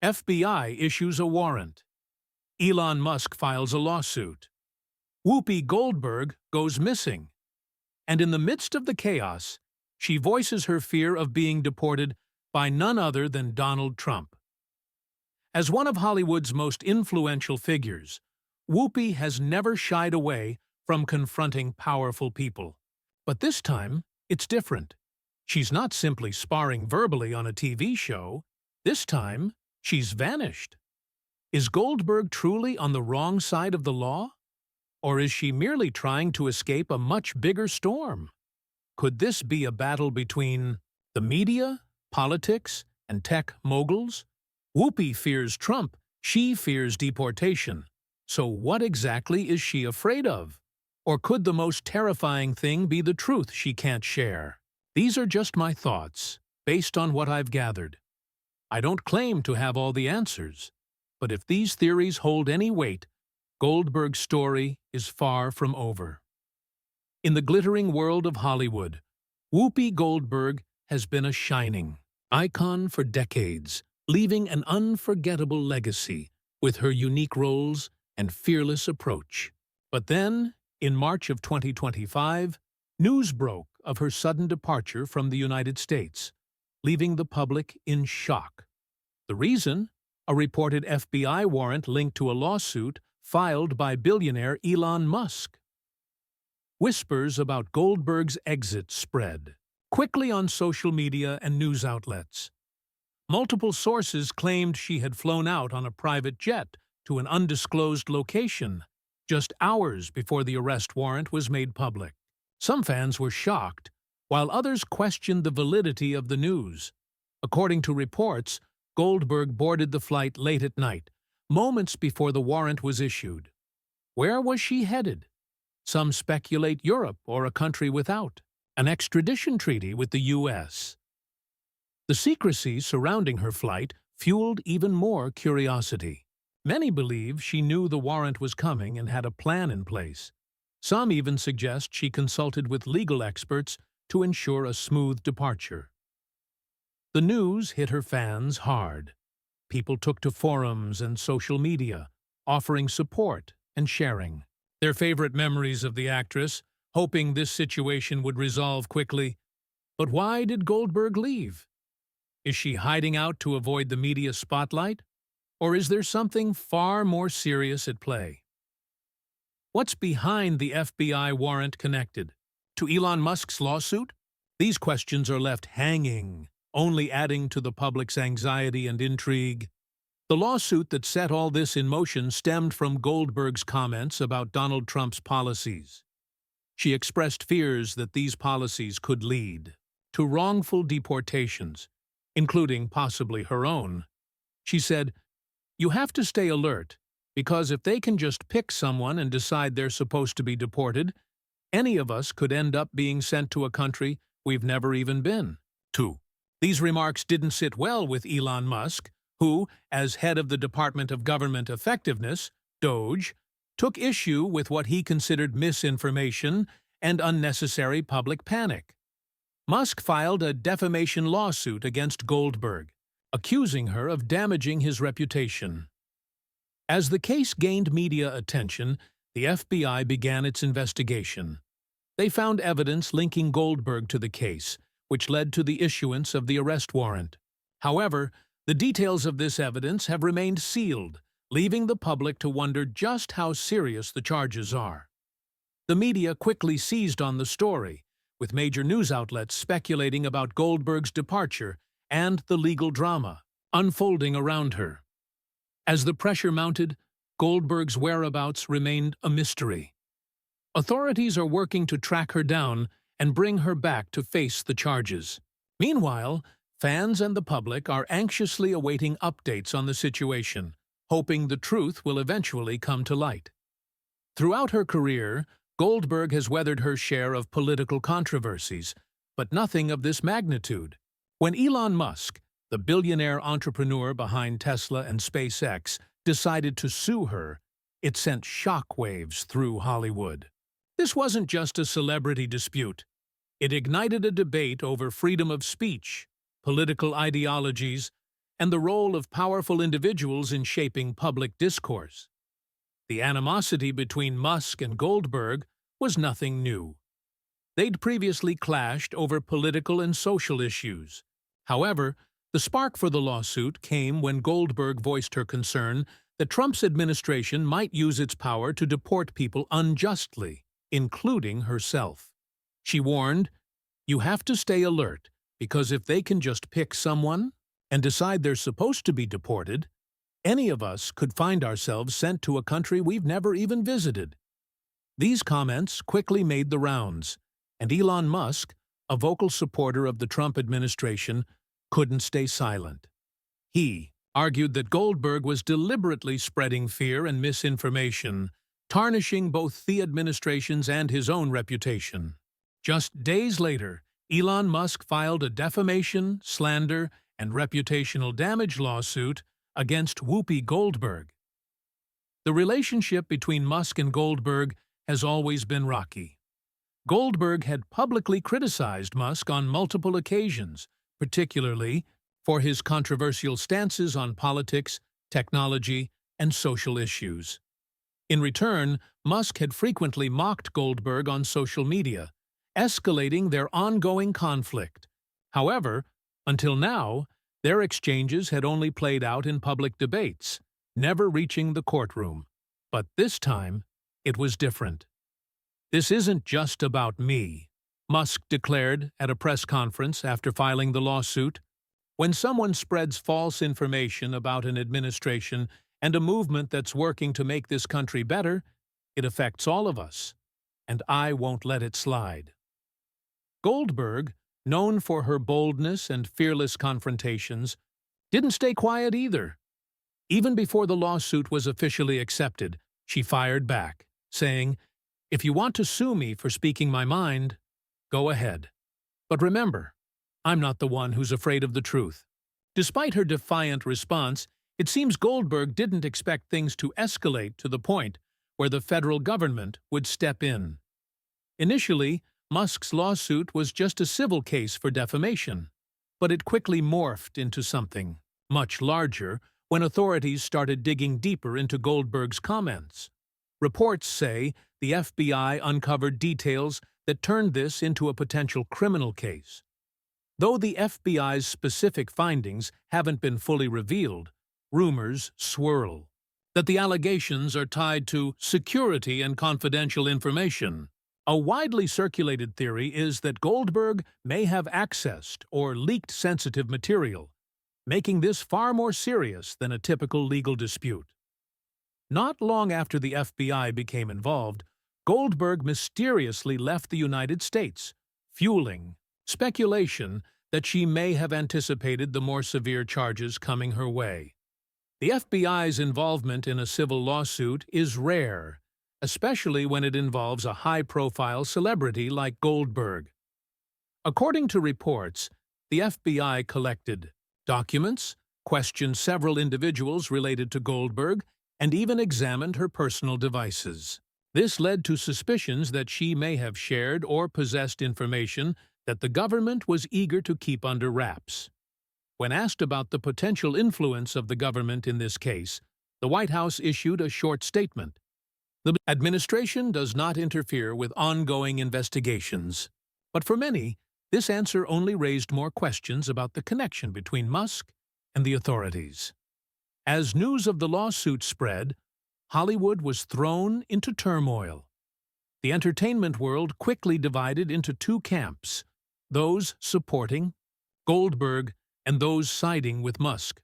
FBI issues a warrant. Elon Musk files a lawsuit. Whoopi Goldberg goes missing. And in the midst of the chaos, she voices her fear of being deported by none other than Donald Trump. As one of Hollywood's most influential figures, Whoopi has never shied away from confronting powerful people. But this time, it's different. She's not simply sparring verbally on a TV show. This time, she's vanished. Is Goldberg truly on the wrong side of the law? Or is she merely trying to escape a much bigger storm? Could this be a battle between the media, politics, and tech moguls? Whoopi fears Trump, she fears deportation. So what exactly is she afraid of? Or could the most terrifying thing be the truth she can't share? These are just my thoughts, based on what I've gathered. I don't claim to have all the answers, but if these theories hold any weight, Goldberg's story is far from over. In the glittering world of Hollywood, Whoopi Goldberg has been a shining icon for decades, leaving an unforgettable legacy with her unique roles and fearless approach. But then, in March of 2025, news broke of her sudden departure from the United States, leaving the public in shock. The reason? A reported FBI warrant linked to a lawsuit filed by billionaire Elon Musk. Whispers about Goldberg's exit spread quickly on social media and news outlets. Multiple sources claimed she had flown out on a private jet to an undisclosed location just hours before the arrest warrant was made public. Some fans were shocked, while others questioned the validity of the news. According to reports, Goldberg boarded the flight late at night, moments before the warrant was issued. Where was she headed? Some speculate Europe or a country without an extradition treaty with the U.S. The secrecy surrounding her flight fueled even more curiosity. Many believe she knew the warrant was coming and had a plan in place. Some even suggest she consulted with legal experts to ensure a smooth departure. The news hit her fans hard. People took to forums and social media, offering support and sharing their favorite memories of the actress, hoping this situation would resolve quickly. But why did Goldberg leave? Is she hiding out to avoid the media spotlight? Or is there something far more serious at play? What's behind the FBI warrant connected to Elon Musk's lawsuit? These questions are left hanging, only adding to the public's anxiety and intrigue. The lawsuit that set all this in motion stemmed from Goldberg's comments about Donald Trump's policies. She expressed fears that these policies could lead to wrongful deportations, including possibly her own. She said, "You have to stay alert, because if they can just pick someone and decide they're supposed to be deported, any of us could end up being sent to a country we've never even been to." These remarks didn't sit well with Elon Musk, who, as head of the Department of Government Effectiveness, DOGE, took issue with what he considered misinformation and unnecessary public panic. Musk filed a defamation lawsuit against Goldberg, accusing her of damaging his reputation. As the case gained media attention, the FBI began its investigation. They found evidence linking Goldberg to the case, which led to the issuance of the arrest warrant. However, the details of this evidence have remained sealed, leaving the public to wonder just how serious the charges are. The media quickly seized on the story, with major news outlets speculating about Goldberg's departure and the legal drama unfolding around her. As the pressure mounted, Goldberg's whereabouts remained a mystery. Authorities are working to track her down and bring her back to face the charges. Meanwhile, fans and the public are anxiously awaiting updates on the situation, hoping the truth will eventually come to light. Throughout her career, Goldberg has weathered her share of political controversies, but nothing of this magnitude. When Elon Musk, the billionaire entrepreneur behind Tesla and SpaceX, decided to sue her, it sent shockwaves through Hollywood. This wasn't just a celebrity dispute. It ignited a debate over freedom of speech, political ideologies, and the role of powerful individuals in shaping public discourse. The animosity between Musk and Goldberg was nothing new. They'd previously clashed over political and social issues. However, the spark for the lawsuit came when Goldberg voiced her concern that Trump's administration might use its power to deport people unjustly, including herself. She warned, "You have to stay alert, because if they can just pick someone and decide they're supposed to be deported, any of us could find ourselves sent to a country we've never even visited." These comments quickly made the rounds, and Elon Musk, a vocal supporter of the Trump administration, couldn't stay silent. He argued that Goldberg was deliberately spreading fear and misinformation, tarnishing both the administration's and his own reputation. Just days later, Elon Musk filed a defamation, slander, and reputational damage lawsuit against Whoopi Goldberg. The relationship between Musk and Goldberg has always been rocky. Goldberg had publicly criticized Musk on multiple occasions, particularly for his controversial stances on politics, technology, and social issues. In return, Musk had frequently mocked Goldberg on social media, escalating their ongoing conflict. However, until now, their exchanges had only played out in public debates, never reaching the courtroom. But this time, it was different. "This isn't just about me," Musk declared at a press conference after filing the lawsuit. "When someone spreads false information about an administration and a movement that's working to make this country better, it affects all of us, and I won't let it slide." Goldberg, known for her boldness and fearless confrontations, didn't stay quiet either. Even before the lawsuit was officially accepted, she fired back, saying, "If you want to sue me for speaking my mind, go ahead. But remember, I'm not the one who's afraid of the truth." Despite her defiant response, it seems Goldberg didn't expect things to escalate to the point where the federal government would step in. Initially, Musk's lawsuit was just a civil case for defamation, but it quickly morphed into something much larger when authorities started digging deeper into Goldberg's comments. Reports say the FBI uncovered details that turned this into a potential criminal case. Though the FBI's specific findings haven't been fully revealed, rumors swirl that the allegations are tied to security and confidential information. A widely circulated theory is that Goldberg may have accessed or leaked sensitive material, making this far more serious than a typical legal dispute. Not long after the FBI became involved, Goldberg mysteriously left the United States, fueling speculation that she may have anticipated the more severe charges coming her way. The FBI's involvement in a civil lawsuit is rare, especially when it involves a high-profile celebrity like Goldberg. According to reports, the FBI collected documents, questioned several individuals related to Goldberg, and even examined her personal devices. This led to suspicions that she may have shared or possessed information that the government was eager to keep under wraps. When asked about the potential influence of the government in this case, the White House issued a short statement. "The administration does not interfere with ongoing investigations." But for many, this answer only raised more questions about the connection between Musk and the authorities. As news of the lawsuit spread, Hollywood was thrown into turmoil. The entertainment world quickly divided into two camps, those supporting Goldberg and those siding with Musk.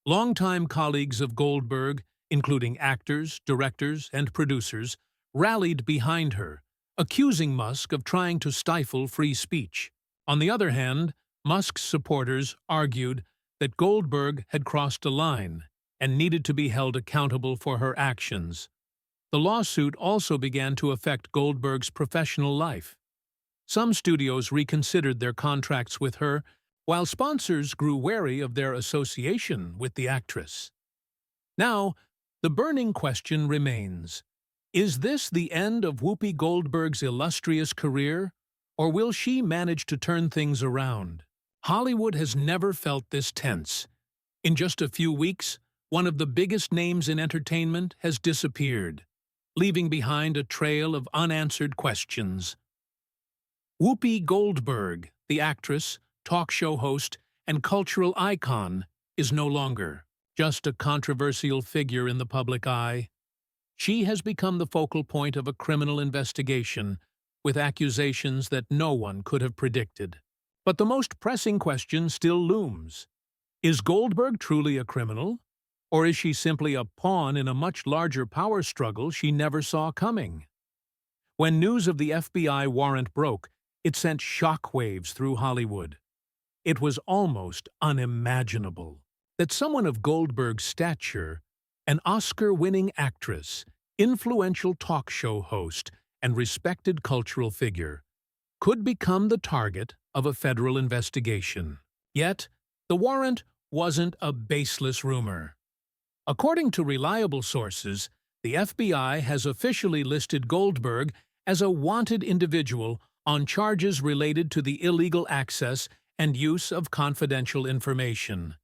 Longtime colleagues of Goldberg, including actors, directors, and producers, rallied behind her, accusing Musk of trying to stifle free speech. On the other hand, Musk's supporters argued that Goldberg had crossed a line and needed to be held accountable for her actions. The lawsuit also began to affect Goldberg's professional life. Some studios reconsidered their contracts with her, while sponsors grew wary of their association with the actress. Now, the burning question remains: is this the end of Whoopi Goldberg's illustrious career, or will she manage to turn things around? Hollywood has never felt this tense. In just a few weeks, one of the biggest names in entertainment has disappeared, leaving behind a trail of unanswered questions. Whoopi Goldberg, the actress, talk show host, and cultural icon, is no longer just a controversial figure in the public eye. She has become the focal point of a criminal investigation, with accusations that no one could have predicted. But the most pressing question still looms. Is Goldberg truly a criminal? Or is she simply a pawn in a much larger power struggle she never saw coming? When news of the FBI warrant broke, it sent shockwaves through Hollywood. It was almost unimaginable that someone of Goldberg's stature, an Oscar-winning actress, influential talk show host, and respected cultural figure, could become the target of a federal investigation. Yet, the warrant wasn't a baseless rumor. According to reliable sources, the FBI has officially listed Goldberg as a wanted individual on charges related to the illegal access and use of confidential information.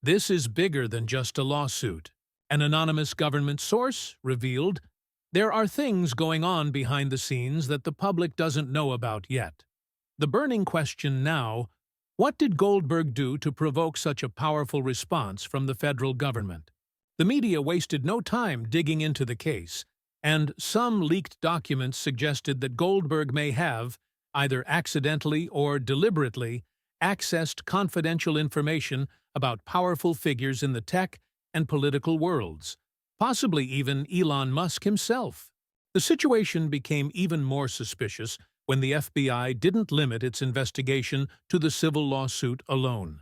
This is bigger than just a lawsuit. An anonymous government source revealed there are things going on behind the scenes that the public doesn't know about yet. The burning question now: what did Goldberg do to provoke such a powerful response from the federal government? The media wasted no time digging into the case, and some leaked documents suggested that Goldberg may have, either accidentally or deliberately, accessed confidential information about powerful figures in the tech and political worlds, possibly even Elon Musk himself. The situation became even more suspicious when the FBI didn't limit its investigation to the civil lawsuit alone.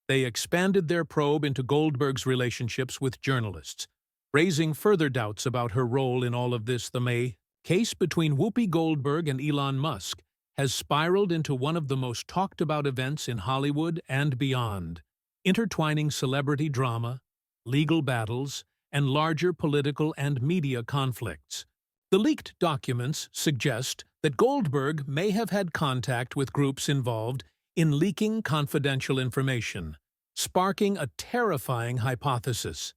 They expanded their probe into Goldberg's relationships with journalists, raising further doubts about her role in all of this. The case between Whoopi Goldberg and Elon Musk has spiraled into one of the most talked-about events in Hollywood and beyond, intertwining celebrity drama, legal battles, and larger political and media conflicts. The leaked documents suggest that Goldberg may have had contact with groups involved in leaking confidential information, sparking a terrifying hypothesis.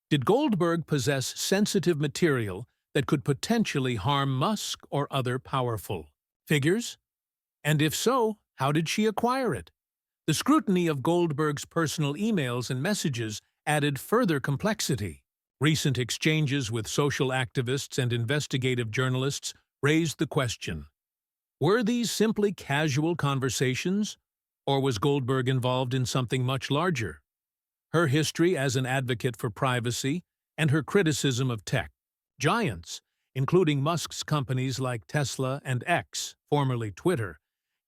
Did Goldberg possess sensitive material that could potentially harm Musk or other powerful figures? And if so, how did she acquire it? The scrutiny of Goldberg's personal emails and messages added further complexity. Recent exchanges with social activists and investigative journalists raised the question: were these simply casual conversations, or was Goldberg involved in something much larger? Her history as an advocate for privacy and her criticism of tech giants, including Musk's companies like Tesla and X, formerly Twitter,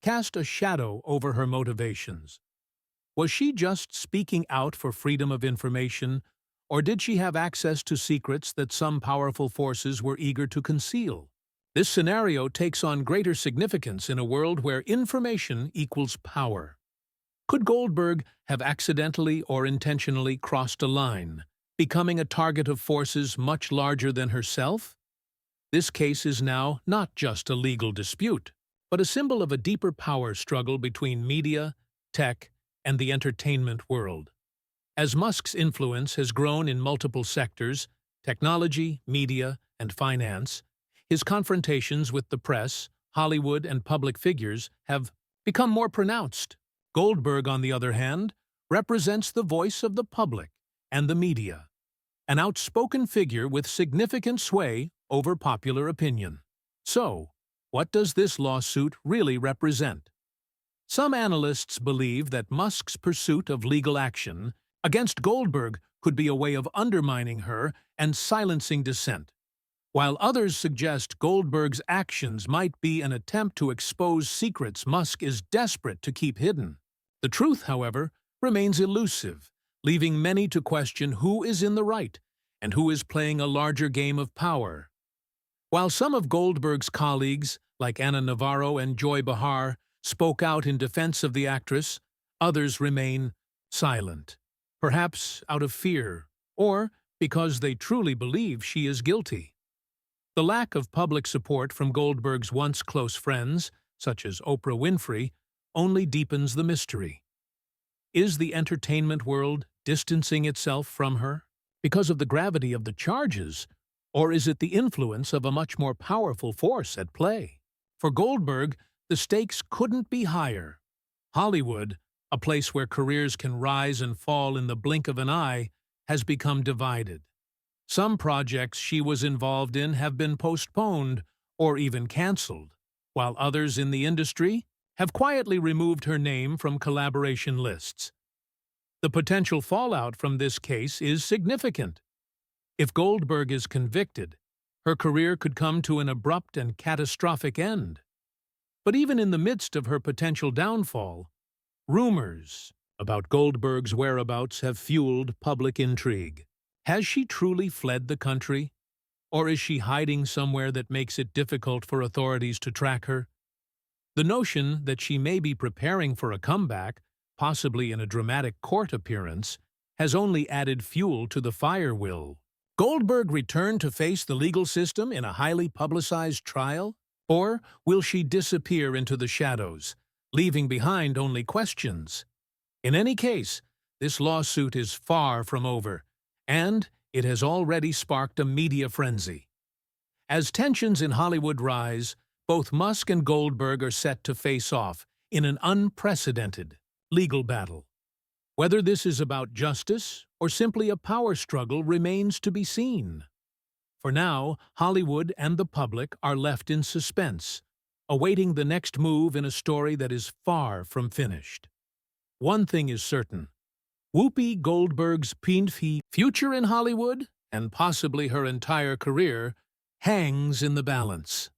cast a shadow over her motivations. Was she just speaking out for freedom of information, or did she have access to secrets that some powerful forces were eager to conceal? This scenario takes on greater significance in a world where information equals power. Could Goldberg have accidentally or intentionally crossed a line, becoming a target of forces much larger than herself? This case is now not just a legal dispute, but a symbol of a deeper power struggle between media, tech, and the entertainment world. As Musk's influence has grown in multiple sectors, technology, media, and finance, his confrontations with the press, Hollywood, and public figures have become more pronounced. Goldberg, on the other hand, represents the voice of the public and the media, an outspoken figure with significant sway over popular opinion. So, what does this lawsuit really represent? Some analysts believe that Musk's pursuit of legal action against Goldberg could be a way of undermining her and silencing dissent, while others suggest Goldberg's actions might be an attempt to expose secrets Musk is desperate to keep hidden. The truth, however, remains elusive, leaving many to question who is in the right and who is playing a larger game of power. While some of Goldberg's colleagues, like Ana Navarro and Joy Behar, spoke out in defense of the actress, others remain silent, perhaps out of fear, or because they truly believe she is guilty. The lack of public support from Goldberg's once close friends, such as Oprah Winfrey, only deepens the mystery. Is the entertainment world distancing itself from her because of the gravity of the charges, or is it the influence of a much more powerful force at play? For Goldberg, the stakes couldn't be higher. Hollywood, a place where careers can rise and fall in the blink of an eye, has become divided. Some projects she was involved in have been postponed or even canceled, while others in the industry have quietly removed her name from collaboration lists. The potential fallout from this case is significant. If Goldberg is convicted, her career could come to an abrupt and catastrophic end. But even in the midst of her potential downfall, rumors about Goldberg's whereabouts have fueled public intrigue. Has she truly fled the country? Or is she hiding somewhere that makes it difficult for authorities to track her? The notion that she may be preparing for a comeback, possibly in a dramatic court appearance, has only added fuel to the fire. Will Goldberg return to face the legal system in a highly publicized trial? Or will she disappear into the shadows, leaving behind only questions? In any case, this lawsuit is far from over, and it has already sparked a media frenzy. As tensions in Hollywood rise, both Musk and Goldberg are set to face off in an unprecedented legal battle. Whether this is about justice or simply a power struggle remains to be seen. For now, Hollywood and the public are left in suspense, awaiting the next move in a story that is far from finished. One thing is certain: Whoopi Goldberg's future in Hollywood, and possibly her entire career, hangs in the balance.